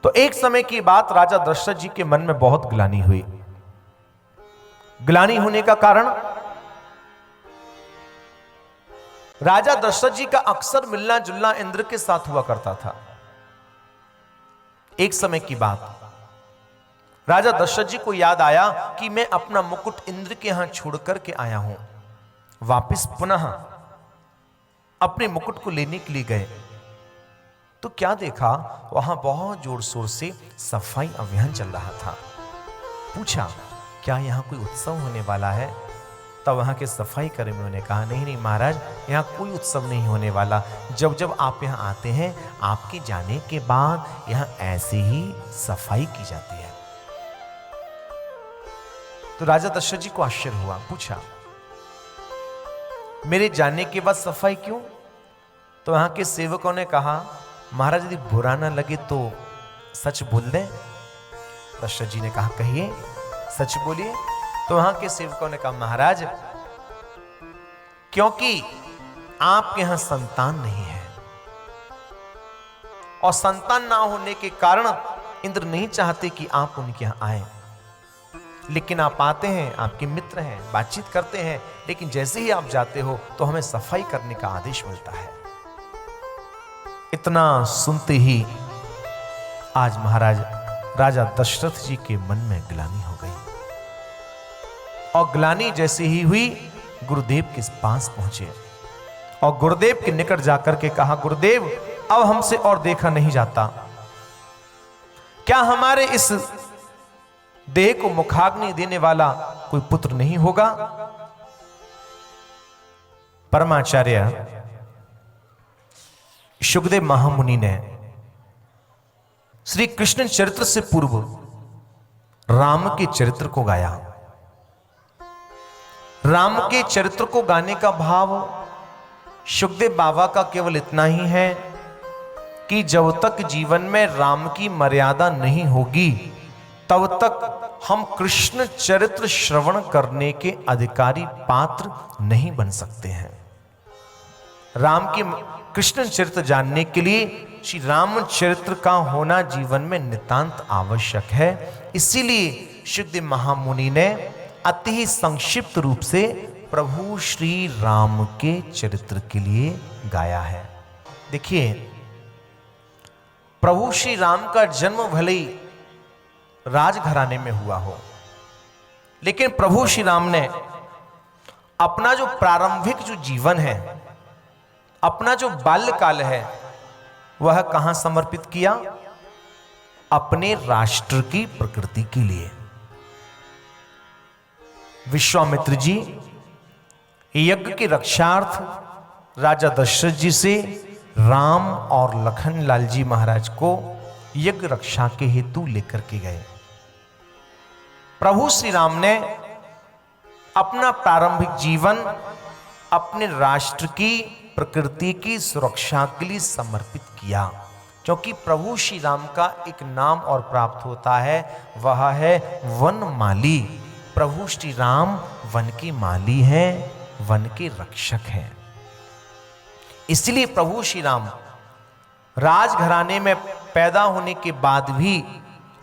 तो एक समय की बात, राजा दशरथ जी के मन में बहुत ग्लानि हुई। ग्लानि होने का कारण, राजा दशरथ जी का अक्सर मिलना जुलना इंद्र के साथ हुआ करता था। एक समय की बात, राजा दशरथ जी को याद आया कि मैं अपना मुकुट इंद्र के यहां छोड़ करके आया हूं। वापस पुनः अपने मुकुट को लेने के लिए गए तो क्या देखा, वहां बहुत जोर शोर से सफाई अभियान चल रहा था। पूछा, क्या यहां कोई उत्सव होने वाला है? तब वहां के सफाई कर्मियों ने कहा, नहीं नहीं महाराज, यहां कोई उत्सव नहीं होने वाला। जब जब आप यहां आते हैं, आपके जाने के बाद यहां ऐसे ही सफाई की जाती है। तो राजा दशरथ जी को आश्चर्य हुआ। पूछा, मेरे जाने के बाद सफाई क्यों? तो वहां के सेवकों ने कहा, महाराज यदि बुरा ना लगे तो सच बोल दें। दशरथ जी ने कहा, कहिए, सच बोलिए। तो वहां के सेवकों ने कहा, महाराज क्योंकि आपके यहां संतान नहीं है और संतान ना होने के कारण इंद्र नहीं चाहते कि आप उनके यहां आए, लेकिन आप आते हैं, आपके मित्र हैं, बातचीत करते हैं, लेकिन जैसे ही आप जाते हो तो हमें सफाई करने का आदेश मिलता है। इतना सुनते ही आज महाराज राजा दशरथ जी के मन में ग्लानि हो गई और ग्लानि जैसे ही हुई, गुरुदेव के पास पहुंचे और गुरुदेव के निकट जाकर के कहा, गुरुदेव अब हमसे और देखा नहीं जाता, क्या हमारे इस देह को मुखाग्नि देने वाला कोई पुत्र नहीं होगा? परमाचार्य शुकदेव महामुनि ने श्री कृष्ण चरित्र से पूर्व राम के चरित्र को गाया। राम के चरित्र को गाने का भाव शुकदेव बाबा का केवल इतना ही है कि जब तक जीवन में राम की मर्यादा नहीं होगी, तब तक हम कृष्ण चरित्र श्रवण करने के अधिकारी पात्र नहीं बन सकते हैं। राम की कृष्ण चरित्र जानने के लिए श्री राम चरित्र का होना जीवन में नितांत आवश्यक है। इसीलिए शुकदेव महामुनि ने अति ही संक्षिप्त रूप से प्रभु श्री राम के चरित्र के लिए गाया है। देखिए, प्रभु श्री राम का जन्म भले ही राजघराने में हुआ हो, लेकिन प्रभु श्री राम ने अपना जो प्रारंभिक जो जीवन है, अपना जो बाल्यकाल है, वह कहां समर्पित किया? अपने राष्ट्र की प्रकृति के लिए। विश्वामित्र जी यज्ञ के रक्षार्थ राजा दशरथ जी से राम और लखन लाल जी महाराज को यज्ञ रक्षा के हेतु लेकर के गए। प्रभु श्री राम ने अपना प्रारंभिक जीवन अपने राष्ट्र की प्रकृति की सुरक्षा के लिए समर्पित किया, क्योंकि प्रभु श्री राम का एक नाम और प्राप्त होता है, वह है वन माली। प्रभु श्री राम वन के माली हैं, वन के रक्षक हैं। इसलिए प्रभु श्री राम राजघराने में पैदा होने के बाद भी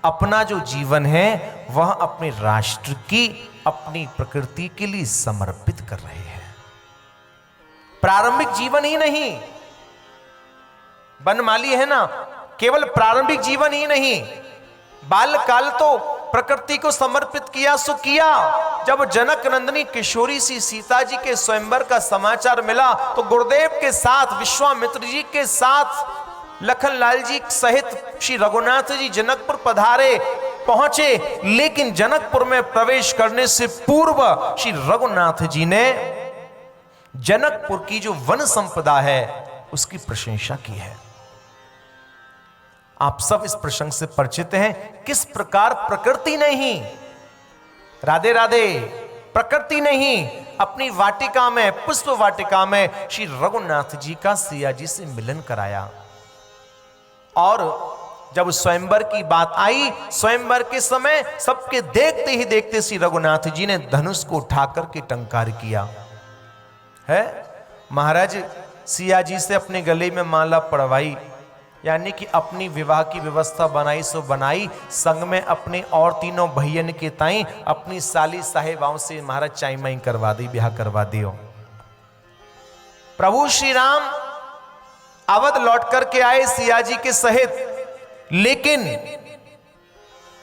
अपना जो जीवन है वह अपने राष्ट्र की, अपनी प्रकृति के लिए समर्पित कर रहे हैं। प्रारंभिक जीवन ही नहीं, वनमाली है ना, केवल प्रारंभिक जीवन ही नहीं, बाल्यकाल तो प्रकृति को समर्पित किया सो किया। जब जनक नंदिनी किशोरी सी सीता जी के स्वयंवर का समाचार मिला तो गुरुदेव के साथ, विश्वामित्र जी के साथ लखन लाल जी सहित श्री रघुनाथ जी जनकपुर पधारे, पहुंचे, लेकिन जनकपुर में प्रवेश करने से पूर्व श्री रघुनाथ जी ने जनकपुर की जो वन संपदा है उसकी प्रशंसा की है। आप सब इस प्रसंग से परिचित हैं, किस प्रकार प्रकृति ने ही, राधे राधे, प्रकृति ने ही अपनी वाटिका में, पुष्प वाटिका में श्री रघुनाथ जी का सिया जी से मिलन कराया। और जब स्वयंवर की बात आई, स्वयंवर के समय सबके देखते ही देखते श्री रघुनाथ जी ने धनुष को उठाकर के टंकार किया है। महाराज सिया जी से अपने गले में माला पड़वाई यानी कि अपनी विवाह की व्यवस्था बनाई सो बनाई, संग में अपने और तीनों भैयन के ताई अपनी साली साहेबाओं से महाराज चाई माई करवा दी, ब्याह करवा दियो। प्रभु श्री राम अवध लौट करके आए सिया जी के सहित, लेकिन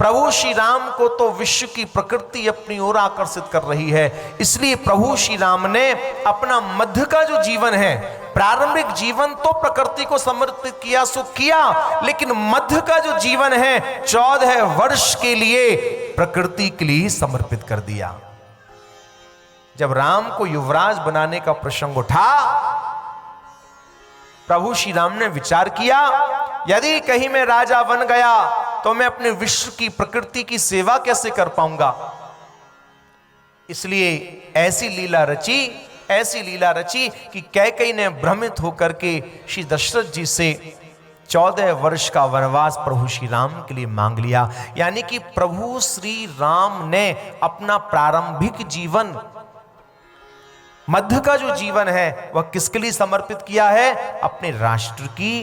प्रभु श्री राम को तो विश्व की प्रकृति अपनी ओर आकर्षित कर रही है, इसलिए प्रभु श्री राम ने अपना मध्य का जो जीवन है, प्रारंभिक जीवन तो प्रकृति को समर्पित किया सो किया, लेकिन मध्य का जो जीवन है 14 वर्ष के लिए प्रकृति के लिए समर्पित कर दिया। जब राम को युवराज बनाने का प्रसंग उठा, प्रभु श्री राम ने विचार किया, यदि कहीं मैं राजा बन गया तो मैं अपने विश्व की प्रकृति की सेवा कैसे कर पाऊंगा। इसलिए ऐसी लीला रची कि कैकेयी ने भ्रमित होकर के श्री दशरथ जी से 14 वर्ष का वनवास प्रभु श्री राम के लिए मांग लिया। यानी कि प्रभु श्री राम ने अपना प्रारंभिक जीवन, मध्य का जो जीवन है, वह किसके लिए समर्पित किया है? अपने राष्ट्र की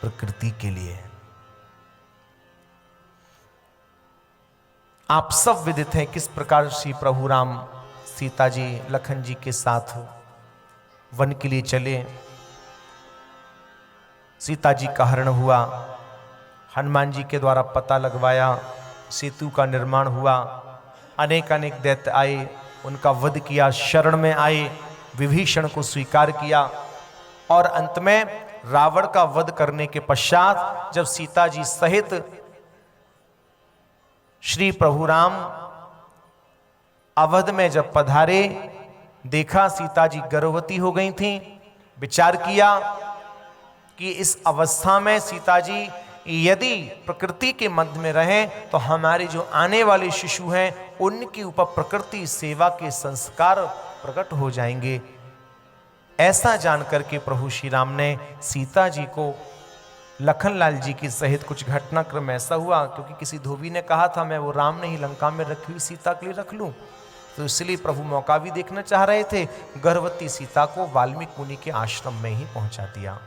प्रकृति के लिए। आप सब विदित हैं किस प्रकार श्री प्रभु राम सीता जी लखन जी के साथ वन के लिए चले। सीता जी का हरण हुआ, हनुमान जी के द्वारा पता लगवाया, सेतु का निर्माण हुआ, अनेक दैत्य आए, उनका वध किया, शरण में आए, विभीषण को स्वीकार किया, और अंत में रावण का वध करने के पश्चात जब सीता जी सहित श्री प्रभु राम अवध में जब पधारे, देखा सीता जी गर्भवती हो गई थी। विचार किया कि इस अवस्था में सीता जी यदि प्रकृति के मध्य में रहें तो हमारे जो आने वाले शिशु हैं उनके ऊपर प्रकृति सेवा के संस्कार प्रकट हो जाएंगे। ऐसा जानकर के प्रभु श्री राम ने सीता जी को लखनलाल जी के सहित, कुछ घटनाक्रम ऐसा हुआ क्योंकि किसी धोबी ने कहा था मैं वो राम ने ही लंका में रखी हुई सीता के लिए रख लूं, तो इसलिए प्रभु मौका भी देखना चाह रहे थे। गर्भवती सीता को वाल्मीकि मुनि के आश्रम में ही पहुंचा दिया।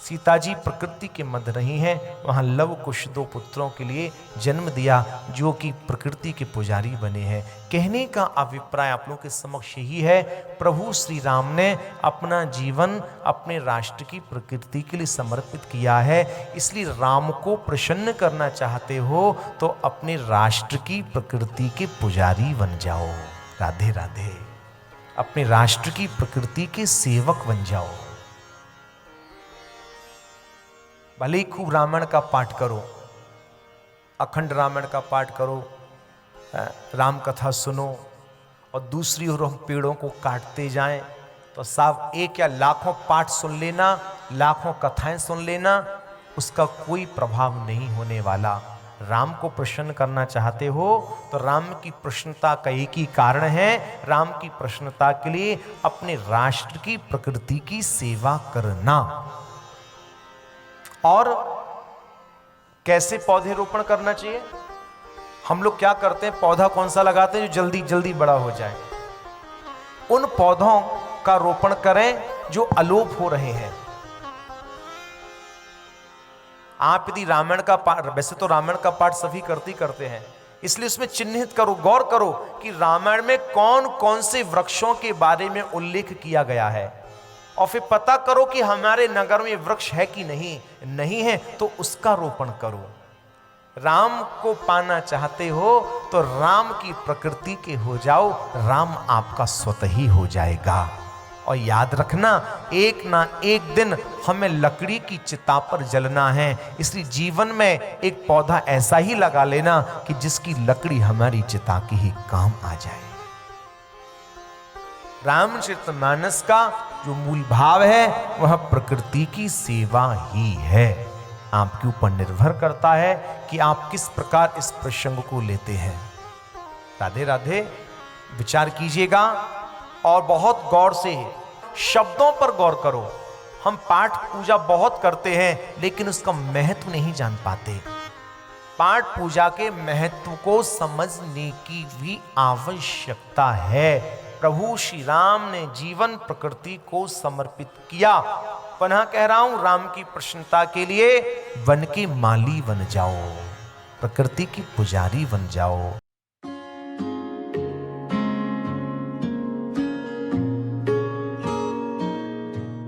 सीता जी प्रकृति के मध्य रही हैं, वहां लव कुश 2 पुत्रों के लिए जन्म दिया जो कि प्रकृति के पुजारी बने हैं। कहने का अभिप्राय आप लोगों के समक्ष यही है, प्रभु श्री राम ने अपना जीवन अपने राष्ट्र की प्रकृति के लिए समर्पित किया है। इसलिए राम को प्रसन्न करना चाहते हो तो अपने राष्ट्र की प्रकृति के पुजारी बन जाओ। राधे राधे। अपने राष्ट्र की प्रकृति के सेवक बन जाओ। भले ही खूब रामायण का पाठ करो, अखंड रामायण का पाठ करो, राम कथा सुनो, और दूसरी ओर हम पेड़ों को काटते जाएं तो साफ एक या लाखों पाठ सुन लेना, लाखों कथाएं सुन लेना, उसका कोई प्रभाव नहीं होने वाला। राम को प्रसन्न करना चाहते हो तो राम की प्रसन्नता का एक ही कारण है, राम की प्रसन्नता के लिए अपने राष्ट्र की प्रकृति की सेवा करना। और कैसे पौधे रोपण करना चाहिए? हम लोग क्या करते हैं, पौधा कौन सा लगाते हैं जो जल्दी जल्दी बड़ा हो जाए। उन पौधों का रोपण करें जो अलोप हो रहे हैं। आप यदि रामायण का पाठ, वैसे तो रामायण का पाठ सभी करते हैं, इसलिए उसमें चिन्हित करो, गौर करो कि रामायण में कौन कौन से वृक्षों के बारे में उल्लेख किया गया है, और फिर पता करो कि हमारे नगर में वृक्ष है कि नहीं है तो उसका रोपण करो। राम को पाना चाहते हो तो राम की प्रकृति के हो जाओ, राम आपका स्वतः ही हो जाएगा। और याद रखना, एक ना एक दिन हमें लकड़ी की चिता पर जलना है, इसलिए जीवन में एक पौधा ऐसा ही लगा लेना कि जिसकी लकड़ी हमारी चिता की ही काम आ जाए। रामचरितमानस का जो मूल भाव है वह प्रकृति की सेवा ही है। आपके ऊपर निर्भर करता है कि आप किस प्रकार इस प्रसंग को लेते हैं। राधे राधे। विचार कीजिएगा और बहुत गौर से शब्दों पर गौर करो। हम पाठ पूजा बहुत करते हैं लेकिन उसका महत्व नहीं जान पाते। पाठ पूजा के महत्व को समझने की भी आवश्यकता है। प्रभु श्री राम ने जीवन प्रकृति को समर्पित किया। पुनः कह रहा हूं, राम की प्रसन्नता के लिए वन के माली बन जाओ, प्रकृति की पुजारी बन जाओ।